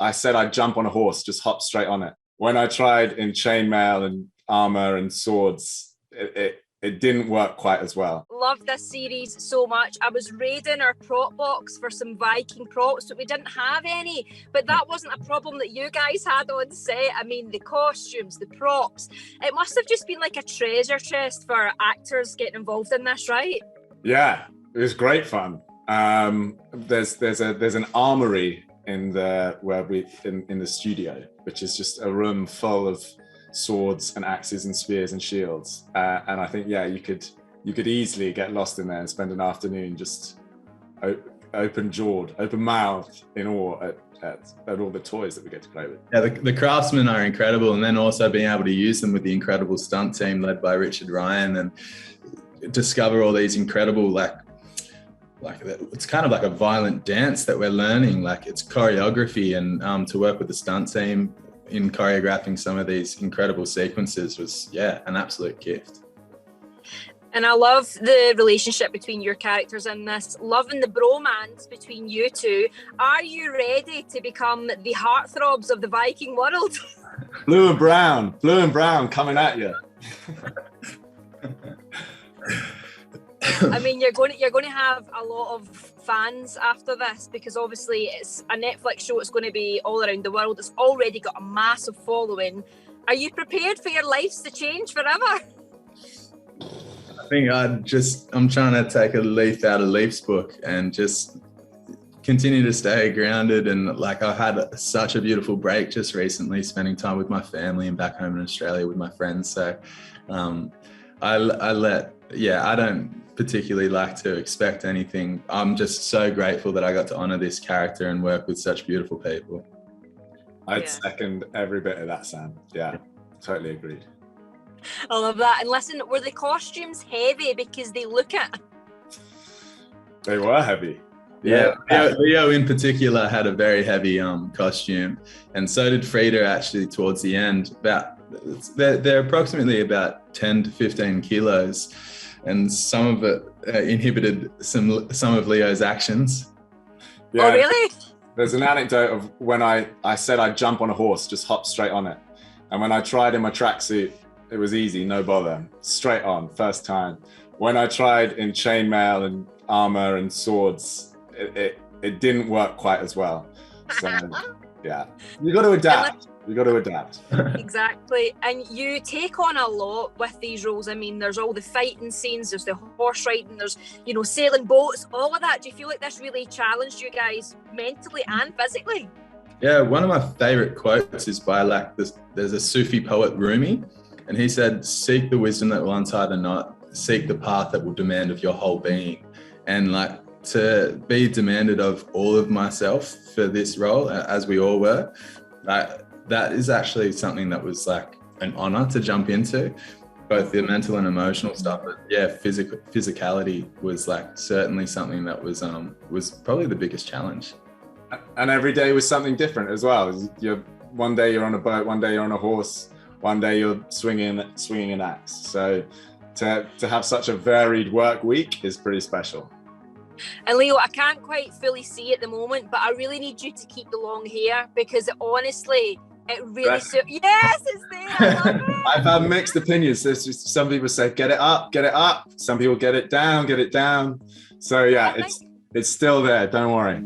I said I'd jump on a horse, just hop straight on it. When I tried in chainmail and armor and swords, it didn't work quite as well. Love this series so much. I was raiding our prop box for some Viking props, but we didn't have any. But that wasn't a problem that you guys had on set. I mean, the costumes, the props. It must have just been like a treasure chest for actors getting involved in this, right? Yeah, it was great fun. There's an armory in the studio, which is just a room full of swords and axes and spears and shields, and I think you could easily get lost in there and spend an afternoon just open-jawed, open-mouthed in awe at all the toys that we get to play with. Yeah, the craftsmen are incredible, and then also being able to use them with the incredible stunt team led by Richard Ryan and discover all these incredible like it's kind of like a violent dance that we're learning, like it's choreography, and to work with the stunt team in choreographing some of these incredible sequences was an absolute gift. And I love the relationship between your characters in this, loving the bromance between you two. Are you ready to become the heartthrobs of the Viking world? Blue and brown coming at you. I mean, you're going to have a lot of fans after this, because obviously it's a Netflix show. It's going to be all around the world. It's already got a massive following. Are you prepared for your lives to change forever? I think I'm trying to take a leaf out of Leif's book and just continue to stay grounded. And like, I've had such a beautiful break just recently, spending time with my family and back home in Australia with my friends. So I don't particularly like to expect anything. I'm just so grateful that I got to honor this character and work with such beautiful people. I'd second every bit of that, Sam. Yeah, totally agreed. I love that. And listen, were the costumes heavy? Because they look at... They were heavy. Yeah, Leo in particular had a very heavy costume, and so did Frida actually towards the end. They're approximately about 10 to 15 kilos. And some of it inhibited some of Leo's actions. Yeah, oh, really? There's an anecdote of when I said I'd jump on a horse, just hop straight on it. And when I tried in my tracksuit, it was easy, no bother, straight on, first time. When I tried in chainmail and armor and swords, it didn't work quite as well. So yeah, you got to adapt. You got to adapt. Exactly. And you take on a lot with these roles. I mean, there's all the fighting scenes, there's the horse riding, there's, sailing boats, all of that. Do you feel like this really challenged you guys mentally and physically? Yeah, one of my favorite quotes is by there's a Sufi poet, Rumi, and he said, "Seek the wisdom that will untie the knot, seek the path that will demand of your whole being." And to be demanded of all of myself for this role, as we all were, that is actually something that was like an honor to jump into, both the mental and emotional stuff. But yeah, physicality was like certainly something that was probably the biggest challenge. And every day was something different as well. One day you're on a boat, one day you're on a horse, one day you're swinging an axe. So to have such a varied work week is pretty special. And Leo, I can't quite fully see at the moment, but I really need you to keep the long hair, because honestly, it really suits. Yes, it's there. I love it. I've had mixed opinions. There's just some people say get it up. Some people get it down. So yeah, it's still there. Don't worry.